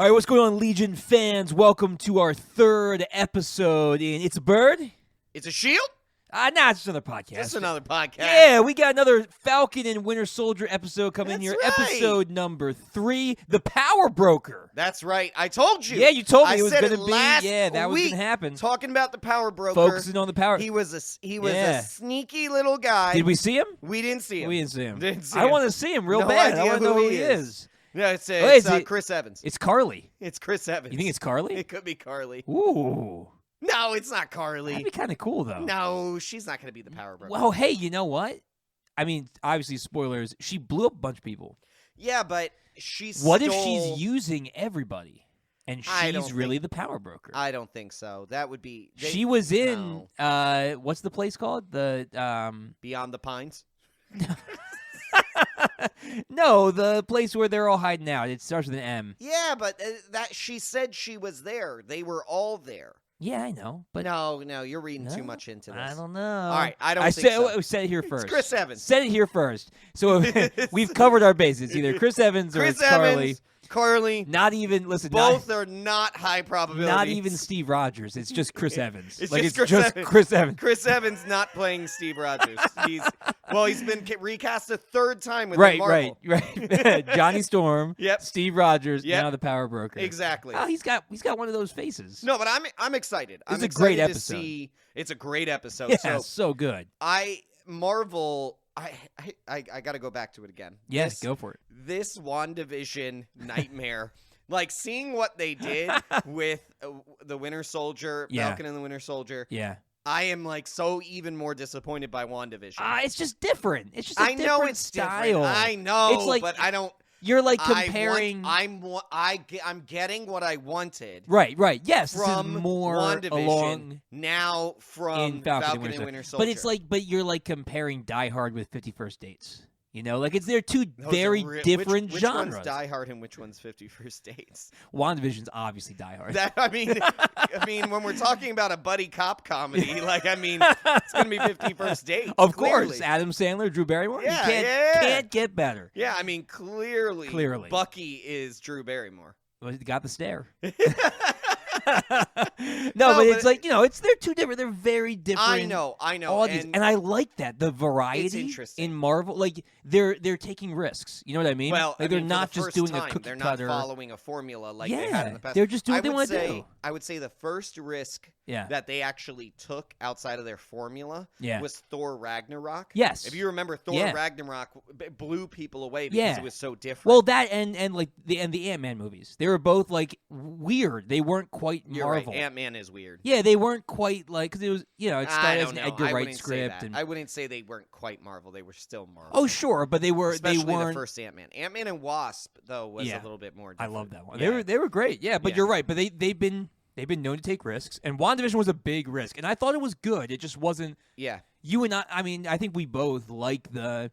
All right, what's going on, Legion fans? Welcome to our third episode in It's a Bird? It's a shield? Nah, it's just another podcast. Just another podcast. Yeah, we got another Falcon and Winter Soldier episode coming That's here. right. Episode number 3, The Power Broker. That's right. I told you. Yeah, you told me I it was said going to be. last Yeah, that was week, going to happen. Talking about the Power Broker. Focusing on the power. He was a Yeah. sneaky little guy. Did we see him? We didn't see him. We didn't see him. Didn't see I him. want to see him real No bad. idea I want to know who who he he is. is. No, it's is it- Chris Evans. It's Carly. It's Chris Evans. You think it's Carly? It could be Carly. Ooh. No, it's not Carly. That'd be kind of cool, though. No, she's not going to be the Power Broker. Well, hey, you know what? I mean, obviously, spoilers. She blew up a bunch of people. Yeah, but she's What if she's using everybody and I don't she's really think- the power broker? I don't think so. That would be... She was in, what's the place called? The, Beyond the Pines? no, the place where they're all hiding out. It starts with an M. Yeah, but that she said she was there. They were all there. Yeah, I know. But No, you're reading too No, much into this. I don't know. All right, I don't think so. Said it here first. It's Chris Evans. Said it here first. So we've covered our bases. Either Chris Evans or Chris it's Carly. Evans, Carly. Not even, listen, Both are not high probability. not even Steve Rogers. It's just Chris Evans. It's like just it's Chris just Evans. Chris Evans. Chris Evans not playing Steve Rogers. He's been recast a third time with Right. Johnny Storm. Yep. Steve Rogers. Yep. Now the power broker. Exactly. Oh, he's got one of those faces. No, but I'm excited. It's I'm a excited great to episode. see. It's a great episode. Yeah, So so good. Marvel. I got to go back to it again. Yes, go for it. This WandaVision nightmare. Like, seeing what they did with the Winter Soldier, Yeah. Falcon and the Winter Soldier, Yeah. I am, like, so even more disappointed by WandaVision. It's just different. It's just a I know different it's style. different. I know, It's like- but I don't... You're like comparing. I'm getting what I wanted Right. Yes. from this is more WandaVision along now from in Falcon, and Winter Soldier. But you're like comparing Die Hard with 50 First Dates. You know, like they're two Those are very different which genres. One's Die Hard and which one's 50 First Dates? WandaVision's obviously Die Hard. I mean, when we're talking about a buddy cop comedy, it's gonna be 50 First Dates. Of clearly. course, Adam Sandler, Drew Barrymore. Yeah, you yeah. can't get better. Yeah, I mean, clearly, Bucky is Drew Barrymore. Well, he got the stare. No, but it's like, they're two different. They're very different. I know. And I like that the variety interesting. in Marvel. Like they're taking risks. You know what I mean? Well, like they're not for the just first doing time, a cookie they're cutter. not following a formula like yeah, they had in the past. they're just doing what they want to do. I would say the first risk Yeah. that they actually took outside of their formula was Thor Ragnarok. Yes. If you remember, Thor Ragnarok blew people away because it was so different. Well, that and like the Ant-Man movies, they were both like weird. They weren't quite You're Marvel. right. Ant-Man is weird. Yeah, they weren't quite like because it was it started I as don't an know. Edgar I Wright wouldn't say script. that. And I wouldn't say they weren't quite Marvel. They were still Marvel. oh sure, but they Especially weren't the first Ant-Man. Ant-Man and Wasp though was a little bit more different. I love that one. Yeah. They were great. Yeah, but Yeah. you're right. But they've been known to take risks, and WandaVision was a big risk, and I thought it was good. It just wasn't. Yeah. You and I mean, I think we both like the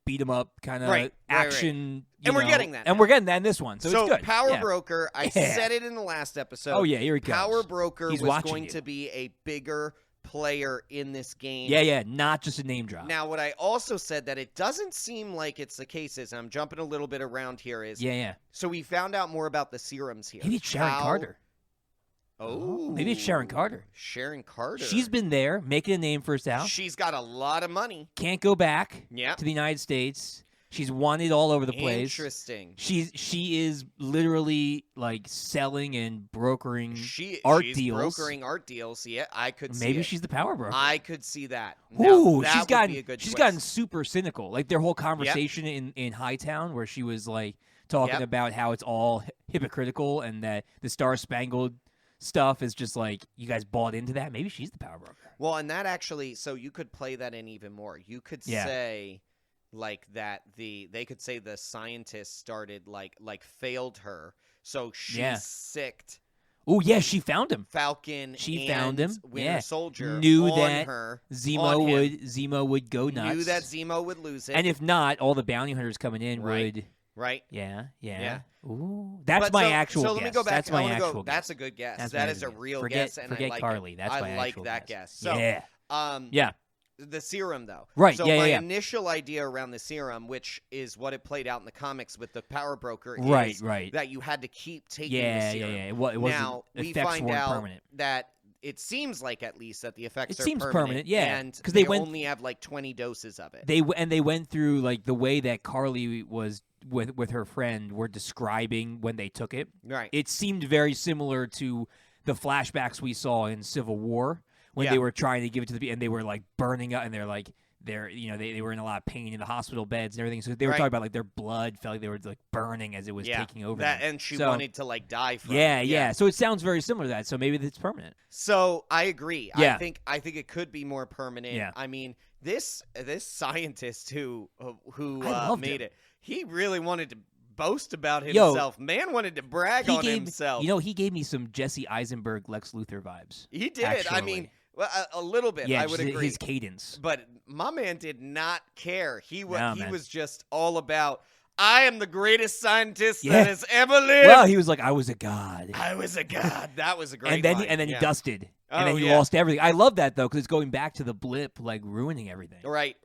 beat 'em up kind of action. And we're getting that and now. we're getting that in this one. So it's good. Power Yeah. Broker, I said it in the last episode. Oh yeah, here he comes. Power Broker He's was watching going you. to be a bigger player in this game. Yeah, not just a name drop. Now, what I also said that it doesn't seem like it's the case is, and I'm jumping a little bit around here, is yeah. so we found out more about the serums here. Maybe it's Sharon Carter. Oh. Maybe it's Sharon Carter. Sharon Carter. She's been there, making a name for herself. She's got a lot of money. Can't go back Yep. to the United States. She's wanted all over the place. Interesting. She is literally like selling and brokering She's deals. brokering art deals. Yeah, I could see Maybe it. she's the power broker. I could see that. Ooh, Now, she's that would be a good she's twist. gotten super cynical. Like their whole conversation in Hightown, where she was like talking about how it's all hypocritical and that the Star Spangled stuff is just like you guys bought into that. Maybe she's the power broker. Well, and that actually, so you could play that in even more. You could say like that they could say the scientists started like failed her, so she sicked. Oh yeah, she found him. Falcon. She and found him. Winter Soldier knew on that her, Zemo would go nuts. Knew that Zemo would lose it. And if not, all the bounty hunters coming in would. Right. Yeah. Yeah. Ooh, that's my actual guess. So let me go back. That's my actual guess. That's a good guess. That's that my is a guess. real Forget- guess, and forget I like Carly. it. That's my I like actual that guess. guess. So, yeah. the serum, though. Right. So my initial idea around the serum, which is what it played out in the comics with the Power Broker, is that you had to keep taking the serum. Yeah. It wasn't, now we find out permanent. that it seems like at least that the effects seems permanent. Yeah, and because they only have like 20 doses of it. They went through like the way that Carly was with her friend were describing when they took it. Right. It seemed very similar to the flashbacks we saw in Civil War when they were trying to give it to the and they were like burning up and they're like they were in a lot of pain in the hospital beds and everything. So they were talking about like their blood felt like they were like burning as it was taking over them. And she wanted to like die from it. So it sounds very similar to that. So maybe it's permanent. So I agree. Yeah. I think it could be more permanent. Yeah. I mean, this scientist who made it, he really wanted to boast about himself. Man wanted to brag on himself. He gave me some Jesse Eisenberg, Lex Luthor vibes. He did. Actually. I mean, well, a little bit. Yeah, I would agree. His cadence. But my man did not care. He was just all about, I am the greatest scientist that has ever lived. Well, he was like, I was a god. I was a god. That was a great And then line. He dusted. And then he lost everything. I love that, though, because it's going back to the blip, like ruining everything. Right.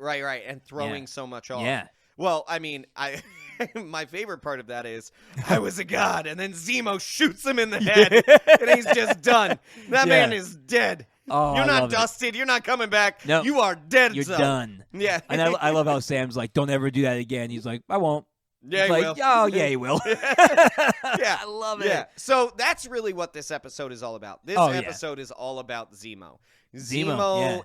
And throwing so much off. Yeah. Well, I mean, my favorite part of that is, I was a god, and then Zemo shoots him in the head, and he's just done. That man is dead. Oh, you're not dusted. You're not coming back. No. You are dead. You're done. Yeah. And I love how Sam's like, don't ever do that again. He's like, I won't. Yeah, he will. Oh, yeah, he will. Yeah. I love it. Yeah. So that's really what this episode is all about. This episode is all about Zemo.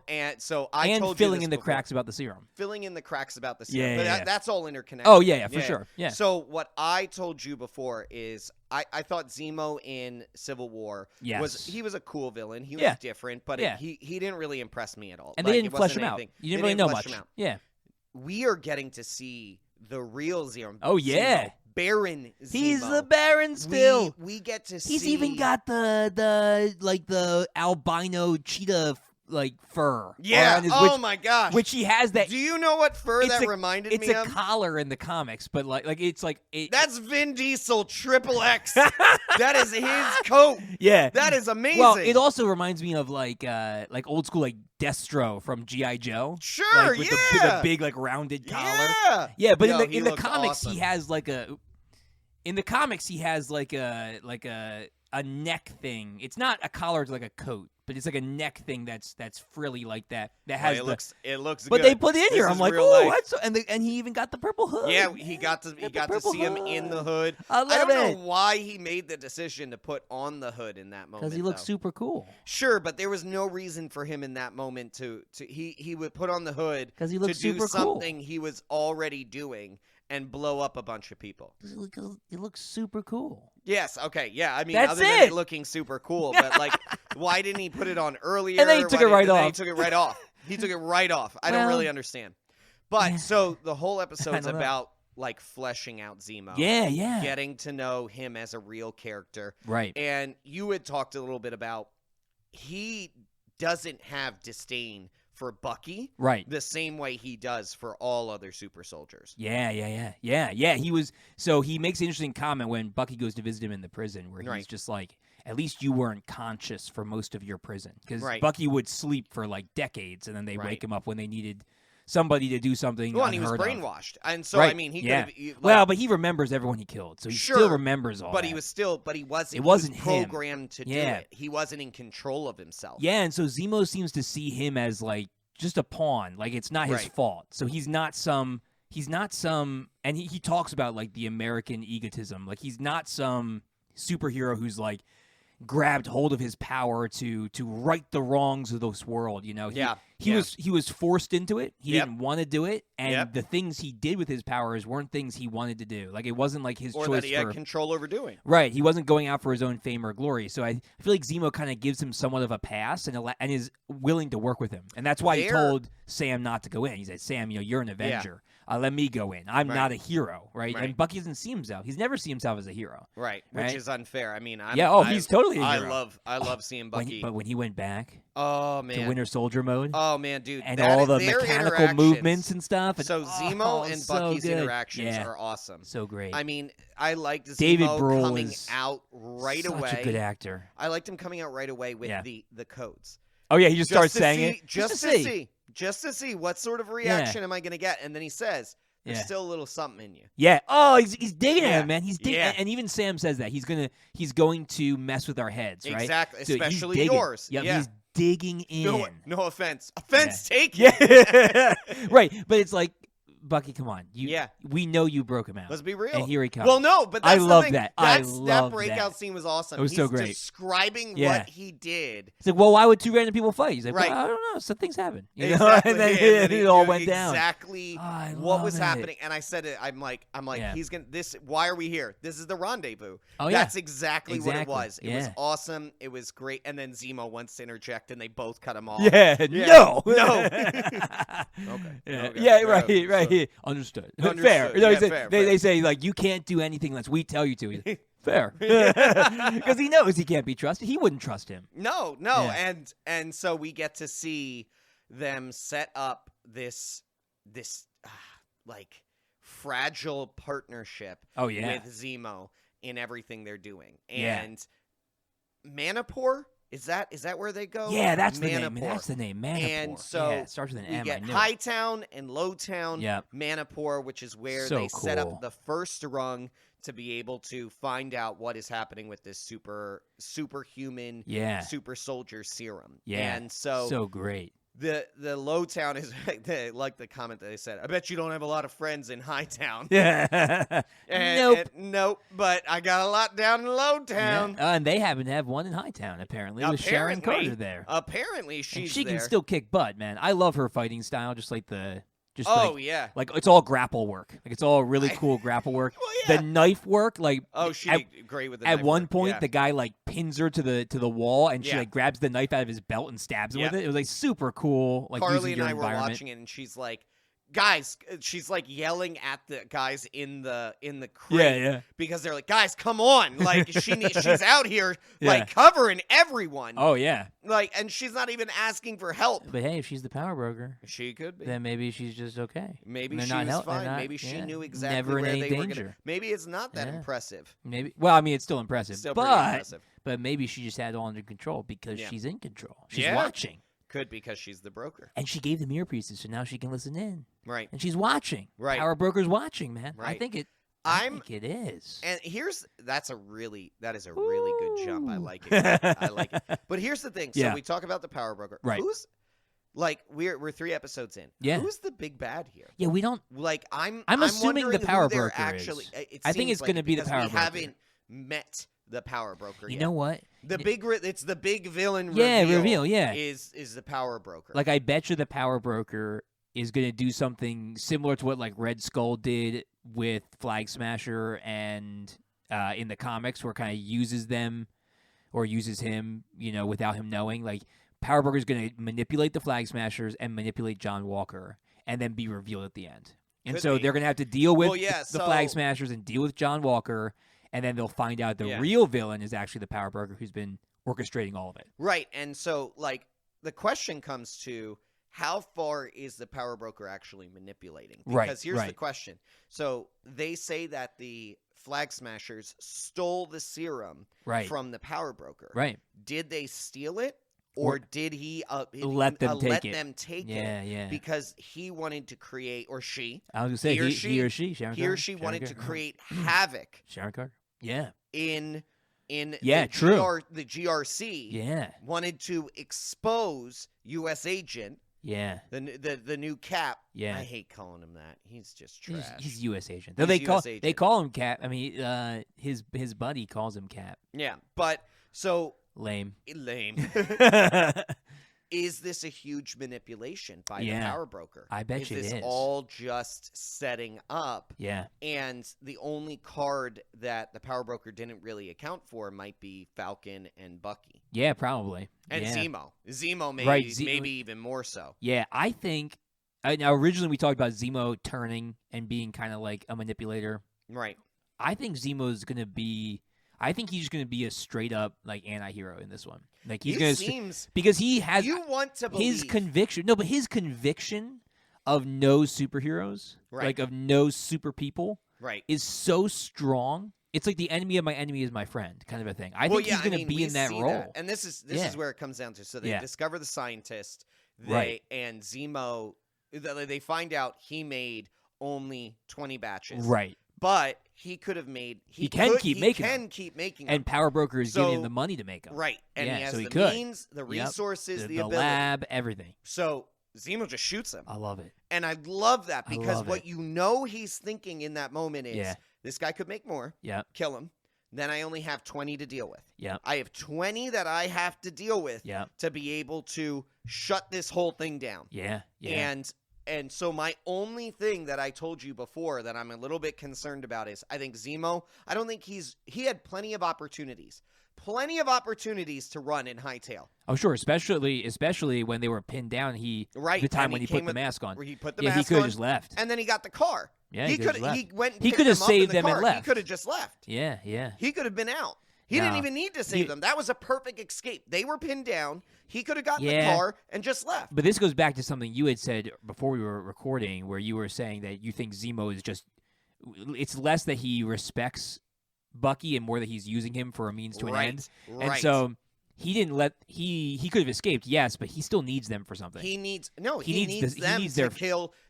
And so I told you filling this in the before. cracks about the serum. Filling in the cracks about the serum. But that's all interconnected. Oh, yeah, for sure. Yeah. So what I told you before is I thought Zemo in Civil War was a cool villain. He was different, but he didn't really impress me at all. And they didn't flesh him out. You didn't really know much. Yeah. We are getting to see the real Zemo. Oh, yeah. Zemo. Baron Zemo. He's the Baron still. We get to see. He's even got the albino cheetah fur. Yeah. My gosh. Which he has that. Do you know what fur that reminded me of? It's a collar in the comics, but that's Vin Diesel XXX. That is his coat. Yeah. That is amazing. Well, it also reminds me of like old school Destro from G.I. Joe. Sure. With the big rounded collar. Yeah. But in the comics he has a neck thing. It's not a collar, it's like a coat, but it's like a neck thing that's frilly like that. That has it looks but good. They put it in here. I'm like, oh, that's and he even got the purple hood. Yeah, he got to see him in the hood. I don't know why he made the decision to put on the hood in that moment. Because he looks super cool. Sure, but there was no reason for him in that moment to he would put on the hood because he looks super cool. Something he was already doing and blow up a bunch of people. He looks super cool. Yes, okay, yeah. I mean, that's other than it looking super cool, but why didn't he put it on earlier? And then he took it right off. He took it right off. He took it right off. I don't really understand. But so the whole episode's about fleshing out Zemo. Yeah. Getting to know him as a real character. Right. And you had talked a little bit about he doesn't have disdain for Bucky, right? The same way he does for all other super soldiers. Yeah. He makes an interesting comment when Bucky goes to visit him in the prison, where he's just like, "At least you weren't conscious for most of your prison," because Bucky would sleep for decades, and then they wake him up when they needed somebody to do something. Well, and he was brainwashed, and so I mean, he could have. But he remembers everyone he killed, so he still remembers all. But that. He wasn't. It wasn't programmed to do it. He wasn't in control of himself. Yeah, and so Zemo seems to see him as just a pawn. It's not his fault. So he's not some. And he talks about the American egotism. He's not some superhero who's grabbed hold of his power to right the wrongs of this world. He was forced into it. He didn't want to do it, and the things he did with his powers weren't things he wanted to do. It wasn't his or choice that he had control over doing. Right, he wasn't going out for his own fame or glory. So I feel like Zemo kind of gives him somewhat of a pass and is willing to work with him, and that's why he told Sam not to go in. He said, "Sam, you're an Avenger. Let me go in. I'm not a hero, right?" And Bucky doesn't see himself. He's never seen himself as a hero, right? Which is unfair. I mean, he's totally a hero. I love seeing Bucky. But when he went back, to Winter Soldier mode, oh man, dude, and all the mechanical movements and stuff. And, so Zemo and Bucky's interactions are awesome. So great. I mean, I liked Zemo David Brühl coming out right away. Such a good actor. I liked him coming out right away with the codes. Oh yeah, he just starts saying it just to see. just to see what sort of reaction am I going to get. And then he says, there's still a little something in you. Yeah. Oh, he's digging at him, man. He's digging. And even Sam says that he's going to mess with our heads, right? Exactly, so especially yours. Yep, he's digging in. No offense. Offense taken. Yeah. Right, but it's like, Bucky, come on. We know you broke him out. Let's be real. And here he comes. Well, no, but that's I love the thing. that. That breakout scene was awesome. It was so great. He's describing what he did. It's like, well, why would two random people fight? He's like, right. well, I don't know. Some things happen. You know? Exactly. And then it all went down. Exactly what was happening. And I said it. I'm like, he's gonna this. Why are we here? This is the rendezvous. Oh yeah. That's exactly what it was. It was awesome. It was great. And then Zemo wants to interject, and they both cut him off. Yeah. No. Okay. Yeah. Right. Understood. Fair. Fair. They say, like, you can't do anything unless we tell you to. Fair. Because he knows he can't be trusted. He wouldn't trust him. No. Yeah. And so we get to see them set up this like fragile partnership with Zemo in everything they're doing. And Manipur, is that where they go? Yeah, that's the name. That's the name. Manipur. And so it starts with an M. We get Hightown and Lowtown, Manipur, which is where they set up the first rung to be able to find out what is happening with this superhuman, super soldier serum. Yeah, and so great. The Lowtown is like the comment that they said. I bet you don't have a lot of friends in Hightown. Yeah. Nope. But I got a lot down in Lowtown. Yeah. And they happen to have one in Hightown, apparently, with Sharon Carter there. Apparently, she can still kick butt, man. I love her fighting style, just like the. Like it's all grapple work. Like it's all really cool grapple work. Well, yeah. The knife work, like she did great with the knife. At one work. point, the guy like pins her to the wall, and she like grabs the knife out of his belt and stabs him with it. It was like super cool. Like Carly and I were watching it, and she's like, guys, she's like yelling at the guys in the crate because they're like, guys, come on, like she's out here like covering everyone. Oh yeah, like, and she's not even asking for help. But hey, if she's the power broker, she could be. Then maybe she's just okay. Maybe she was fine. Maybe she knew exactly where they were going. Maybe it's not that impressive. Maybe. Well, I mean, it's still impressive. Still pretty impressive. But maybe she just had it all under control because she's in control. She's watching. Could, because she's the broker. And she gave them earpieces, so now she can listen in. Right. And she's watching. Right. Power broker's watching, man. Right. I think it is. And that is a really good jump. I like it. But here's the thing. So we talk about the power broker. Right. Who's like we're 3 episodes in. Yeah. Who's the big bad here? Yeah, we don't like I'm assuming the power broker actually is. I think it's going to be the power broker. We haven't met the power broker You yet. know what? It's the big villain reveal, is the power broker. Like I bet you the power broker is going to do something similar to what like Red Skull did with Flag Smasher and in the comics, where it kind of uses them or uses him, without him knowing. Like Power Broker is going to manipulate the Flag Smashers and manipulate John Walker and then be revealed at the end. And they're going to have to deal with the Flag Smashers and deal with John Walker. And then they'll find out the real villain is actually the power broker who's been orchestrating all of it. Right. And so, like, the question comes to how far is the power broker actually manipulating? Because here's the question. So they say that the Flag Smashers stole the serum from the power broker. Right. Did they steal it? Or did he let them take it? Yeah. Because he wanted to create, or she. I was going to say he or she. Sharon he or she wanted to create havoc. Sharon Carter. Yeah. In the GRC. Yeah. Wanted to expose U.S. Agent. Yeah. The new Cap. Yeah. I hate calling him that. He's just trash. He's U.S. Agent. Though they call him Cap. I mean, his buddy calls him Cap. Yeah, but so lame. Is this a huge manipulation by the power broker? I bet you it is. Is this all just setting up? Yeah. And the only card that the power broker didn't really account for might be Falcon and Bucky. Yeah, probably. And Zemo. Zemo maybe even more so. Yeah, I think now originally we talked about Zemo turning and being kind of like a manipulator. Right. I think Zemo's going to be he's just going to be a straight up like anti-hero in this one. Like he's going to because he has you want to believe his conviction. No, but his conviction of no superheroes, like of no super people, is so strong. It's like the enemy of my enemy is my friend kind of a thing. I think he's going to be in that role. And this is where it comes down to. So they discover the scientist. And Zemo, they find out he made only 20 batches. Right. But he could have made. He can keep making them. And Power Broker is giving him the money to make them. Right. And he has so the he could. means, the resources, the ability. The lab, everything. So Zemo just shoots him. I love it. And I love that because what he's thinking in that moment is, this guy could make more. Yeah. Kill him. Then I only have 20 to deal with. Yeah. I have 20 that I have to deal with to be able to shut this whole thing down. Yeah. Yeah. And so my only thing that I told you before that I'm a little bit concerned about is I think Zemo, I don't think he had plenty of opportunities to run in Hightail. Oh, sure. Especially when they were pinned down. The time when he put the mask on. Where he put the mask on. He could have just left. And then he got the car. Yeah, he could have saved them and left. He could have just left. Yeah. He could have been out. He didn't even need to save them. That was a perfect escape. They were pinned down. He could have gotten the car and just left. But this goes back to something you had said before we were recording, where you were saying that you think Zemo is it's less that he respects Bucky and more that he's using him for a means to an end. Right. And so he didn't he could have escaped, yes, but he still needs them for something. He needs them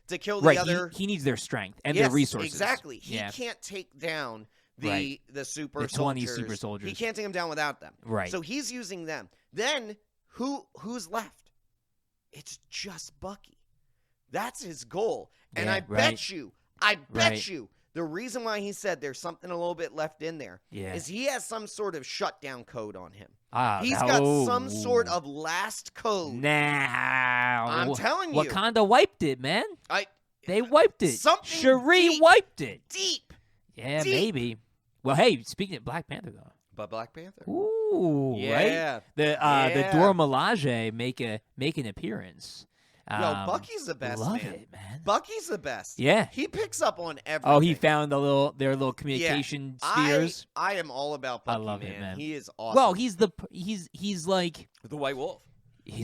to kill right, the other. He needs their strength and their resources. Exactly. He can't take down the super soldiers. 20 super soldiers. He can't take them down without them. Right. So he's using them. Then who's left? It's just Bucky. That's his goal. And I bet you, the reason why he said there's something a little bit left in there is he has some sort of shutdown code on him. He's got some sort of last code. Now, I'm telling you. Wakanda wiped it, man. They wiped it. Shuri wiped it. Deep. Yeah, maybe. Well, hey, speaking of Black Panther, though. But Black Panther. Ooh, yeah. Right? The Dora Milaje make an appearance. Bucky's the best, love it, man. Bucky's the best. Yeah. He picks up on everything. Oh, he found their little communication spheres. I am all about Bucky, I love it, man. He is awesome. Well, he's like the White Wolf. He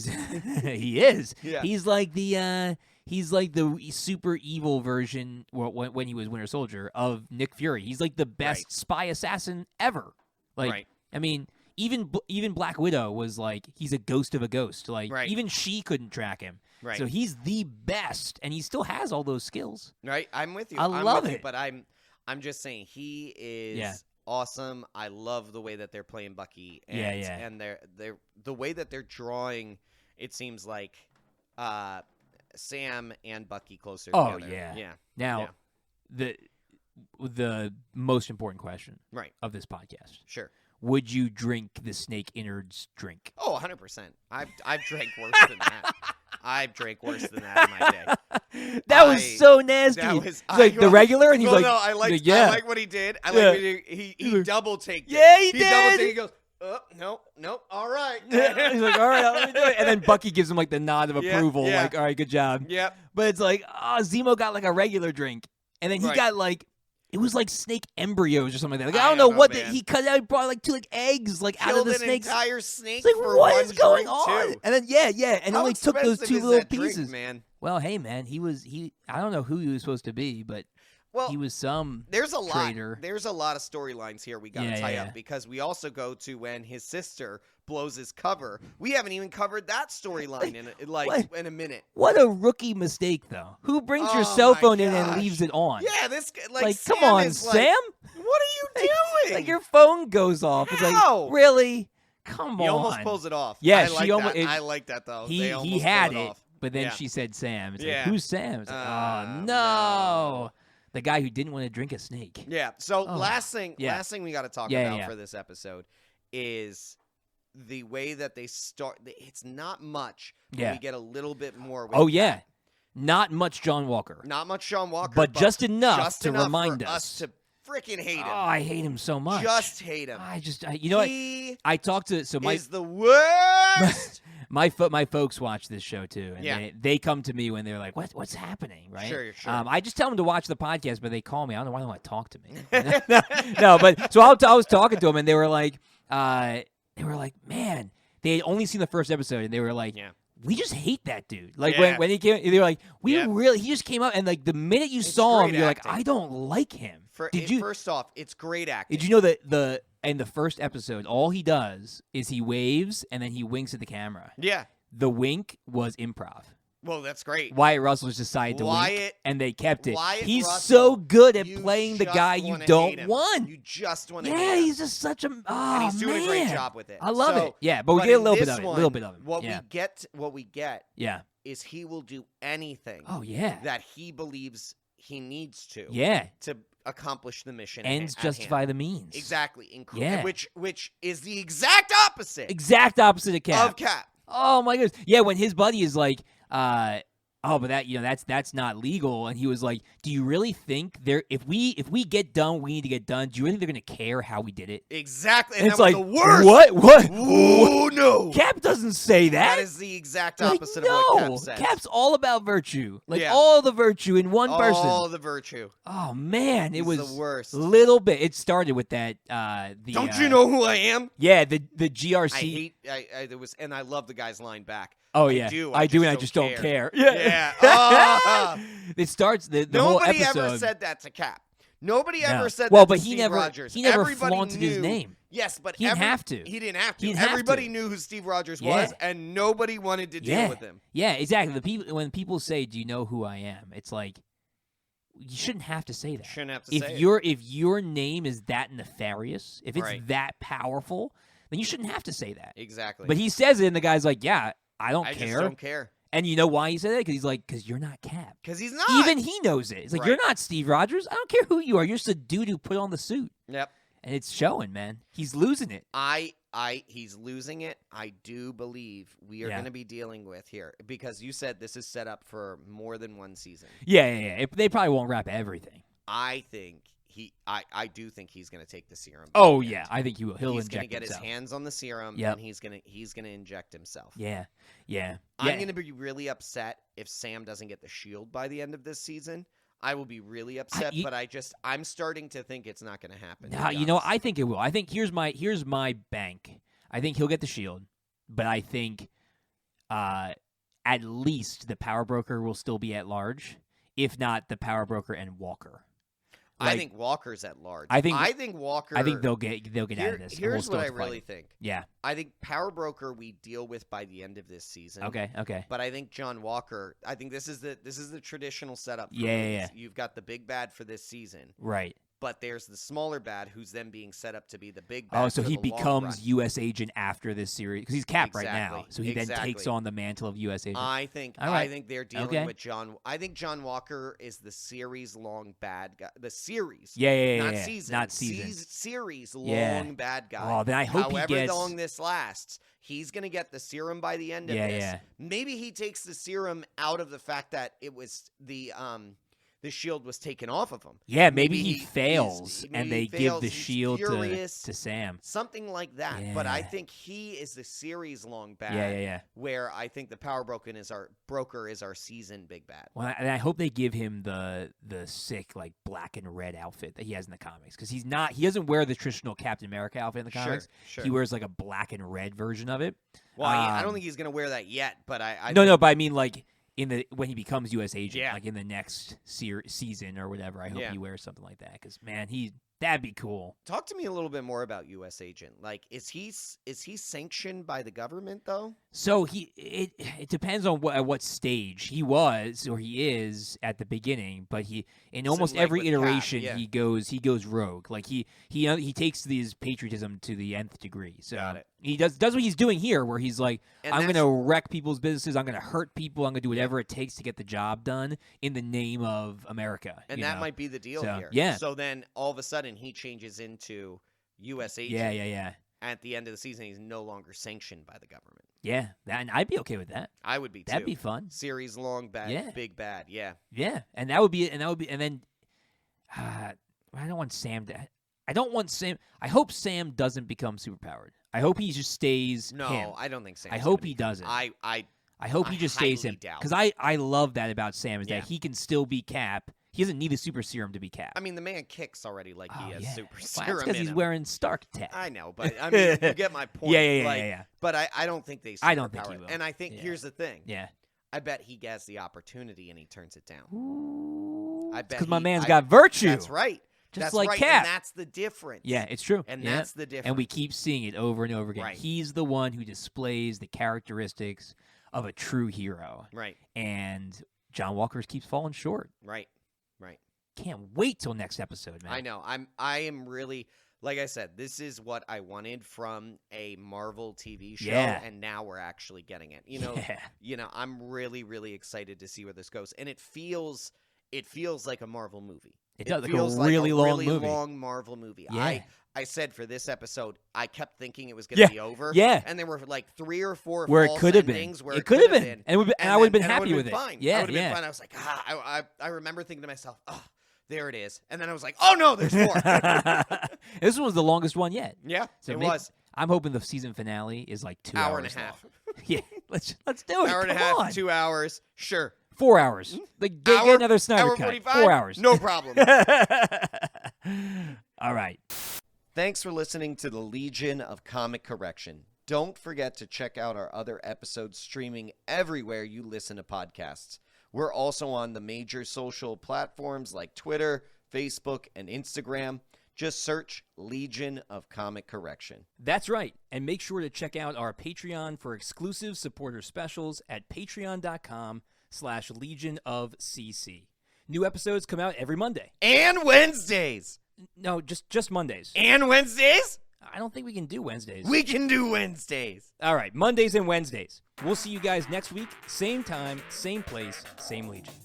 is. Yeah. He's like the super evil version when he was Winter Soldier of Nick Fury. He's like the best spy assassin ever. Like, I mean, even Black Widow was like, he's a ghost of a ghost. Like, even she couldn't track him. Right. So he's the best, and he still has all those skills. Right. I'm with you. I love it. But I'm just saying he is awesome. I love the way that they're playing Bucky. And, and they're the way that they're drawing. It seems like Sam and Bucky closer together. Oh yeah. Yeah. Now, the most important question of this podcast. Sure. Would you drink the snake innards drink? Oh, 100%. I've drank worse than that. I've drank worse than that in my day. That was so nasty. It's like the regular, and he's like, I like what he did. I like what he double taked it. Yeah, he did. Double taked. He goes, oh, nope, all right. He's like, all right, let me do it. And then Bucky gives him like the nod of approval, like, all right, good job. Yep. But it's like, Zemo got like a regular drink, and then he got like. It was like snake embryos or something like that. Like, I don't know what he cut out. He brought like two eggs like out of the snake. Killed an entire snake. Like, for what one is going drink on? Too. And then and only took those two little pieces. Man. Well, hey man, I don't know who he was supposed to be, but he was some traitor. There's a lot of storylines here we got to tie up because we also go to when his sister blows his cover. We haven't even covered that storyline in a minute. What a rookie mistake, though. Who brings your cell phone in and leaves it on? Yeah, this Sam come on, Sam. What are you doing? Like your phone goes off. How? It's like, really? Come on. He almost pulls it off. Yeah, I like that though. He had it, but then she said Sam. It's like, who's Sam? It's like, oh no. The guy who didn't want to drink a snake. Yeah. So last thing we got to talk about for this episode is the way that they start. It's not much, but we get a little bit more. With not much John Walker. Not much John Walker, but just enough to remind us to freaking hate him. Oh, I hate him so much. Just hate him. You know what? I talked to is the worst. My folks watch this show too, and they come to me when they're like, "What's happening?" Right? Sure. I just tell them to watch the podcast, but they call me. I don't know why they want to talk to me. No, but so I was talking to them, and they were like, man, they had only seen the first episode, and they were like, we just hate that dude. Like when he came, they were like, he just came out, and like the minute you saw him, you're like, I don't like him. First off, it's great acting. Did you know that in the first episode, all he does is he waves and then he winks at the camera. Yeah. The wink was improv. Well, that's great. Wyatt Russell just decided to wink, and they kept it. He's Russell, so good at playing the guy you don't want. You just want to hate him. Yeah, he's just such a and he's doing a great job with it. I love it. Yeah, but we get a little bit of it. What we get is he will do anything that he believes he needs to to accomplish the mission. Ends justify the means. Exactly. Which is the exact opposite. Of Cap. Oh my goodness. Yeah, when his buddy is like, but that's not legal, and he was like, do you really think if we get done, we need to get done? Do you really think they're gonna care how we did it? Exactly. And it's like the worst. What? Oh no. Cap doesn't say that. That is the exact opposite of what Cap says. Cap's all about virtue. All the virtue in one person. All the virtue. Oh man, it was the worst. Little bit. It started with that Don't you know who I am? Yeah, the GRC. And I love the guy's line back. Oh yeah, I do, and I just don't care. Yeah. It starts the whole episode. Nobody ever said that to Cap. Nobody ever said that to Steve Rogers. He never flaunted his name. Yes, but he didn't have to. He didn't have to. Everybody knew who Steve Rogers was, and nobody wanted to deal with him. Yeah, exactly. When people say, "Do you know who I am?" It's like you shouldn't have to say that. Shouldn't have to say it. If your name is that nefarious, if it's that powerful, then you shouldn't have to say that. Exactly. But he says it, and the guy's like, "Yeah, I just don't care." And you know why he said that? Because you're not Cap. Because he's not. Even he knows it. It's like, you're not Steve Rogers. I don't care who you are. You're just a dude who put on the suit. Yep. And it's showing, man. He's losing it. He's losing it. I do believe we are going to be dealing with here. Because you said this is set up for more than one season. Yeah. They probably won't wrap everything. I think I do think he's going to take the serum. Oh yeah, I think he will. He's going to get his hands on the serum, and he's going to inject himself. Yeah. I'm going to be really upset if Sam doesn't get the shield by the end of this season. I will be really upset, but I'm starting to think it's not going to happen. I think it will. I think here's my bank. I think he'll get the shield, but I think at least the Power Broker will still be at large, if not the Power Broker and Walker. I think Walker's at large. I think Walker. I think they'll get out of this. Here's what I really think. Yeah. I think Power Broker we deal with by the end of this season. Okay. But I think John Walker. I think this is the traditional setup. Yeah. You've got the big bad for this season. Right. But there's the smaller bad who's then being set up to be the big bad. Oh, so he becomes U.S. agent after this series because he's Cap right now. So he then takes on the mantle of U.S. agent. I think they're dealing with John. I think John Walker is the series long bad guy. The series, not season, series long bad guy. Oh, then I hope however long this lasts, he's gonna get the serum by the end of this. Yeah. Maybe he takes the serum out of the fact that it was the shield was taken off of him. Yeah, maybe he fails, and they give the shield to Sam. Something like that. Yeah. But I think he is the series-long bad. Yeah. Where I think the Power Broker is our season big bad. Well, and I hope they give him the sick black and red outfit that he has in the comics, because he doesn't wear the traditional Captain America outfit in the comics. Sure. He wears a black and red version of it. Well, I don't think he's gonna wear that yet. But but I mean when he becomes U.S. agent, in the next season or whatever, I hope he wears something like that, because man, that'd be cool. Talk to me a little bit more about U.S. agent. Is he sanctioned by the government though? So it depends on at what stage he was or he is at the beginning, but in almost every iteration he goes rogue. He takes his patriotism to the nth degree. So Got it. He does what he's doing here, where he's like, I'm going to wreck people's businesses. I'm going to hurt people. I'm going to do whatever it takes to get the job done in the name of America. And that might be the deal here. Yeah. So then all of a sudden he changes into U.S. agent. Yeah. At the end of the season, he's no longer sanctioned by the government. Yeah, and I'd be okay with that. I would be too. That'd be fun. Series long bad, big bad. Yeah. Yeah, and that would be, and then I don't want Sam to. I hope Sam doesn't become superpowered. I hope he just stays. No, him. I don't think Sam. I hope he doesn't. I hope he just stays him, because I love that about Sam, is that he can still be Cap. He doesn't need a super serum to be Cap. I mean, the man kicks already like he has super Well, serum. that's because he's wearing Stark tech. I know, but I mean, you get my point. Yeah. But I don't think they. I don't think he will. And I think here's the thing. Yeah. I bet he gets the opportunity and he turns it down. Ooh, I bet because my man's got virtue. That's right. Just that's like right. Cap. And that's the difference. Yeah, it's true. And that's the difference. And we keep seeing it over and over again. Right. He's the one who displays the characteristics of a true hero. Right. And John Walker keeps falling short. Right. Can't wait till next episode, man. I know. I am really, like I said, this is what I wanted from a Marvel TV show, and now we're actually getting it. I'm really, really excited to see where this goes, and it feels like a Marvel movie. It does, feels like a really long really movie. long Marvel movie. Yeah. I said for this episode, I kept thinking it was going to be over. Yeah. And there were like 3 or 4 where false it could have endings been. Where it could have been. And I would have been happy with it. Fine. Yeah, I would have been fine. I was like, I remember thinking to myself, there it is. And then I was like, oh no, there's more. This one was the longest one yet. Yeah, so it was. I'm hoping the season finale is like 2 hour hours and a half. Yeah, let's do it. Hour and a half, 2 hours. Sure. 4 hours. Like, get another Snyder hour cut. 45? 4 hours. No problem. All right. Thanks for listening to the Legion of Comic Correction. Don't forget to check out our other episodes streaming everywhere you listen to podcasts. We're also on the major social platforms like Twitter, Facebook, and Instagram. Just search Legion of Comic Correction. That's right. And make sure to check out our Patreon for exclusive supporter specials at patreon.com/Legion of CC. New episodes come out every Monday. And Wednesdays. No, just Mondays. And Wednesdays? I don't think we can do Wednesdays. We can do Wednesdays. All right, Mondays and Wednesdays. We'll see you guys next week. Same time, same place, same Legion.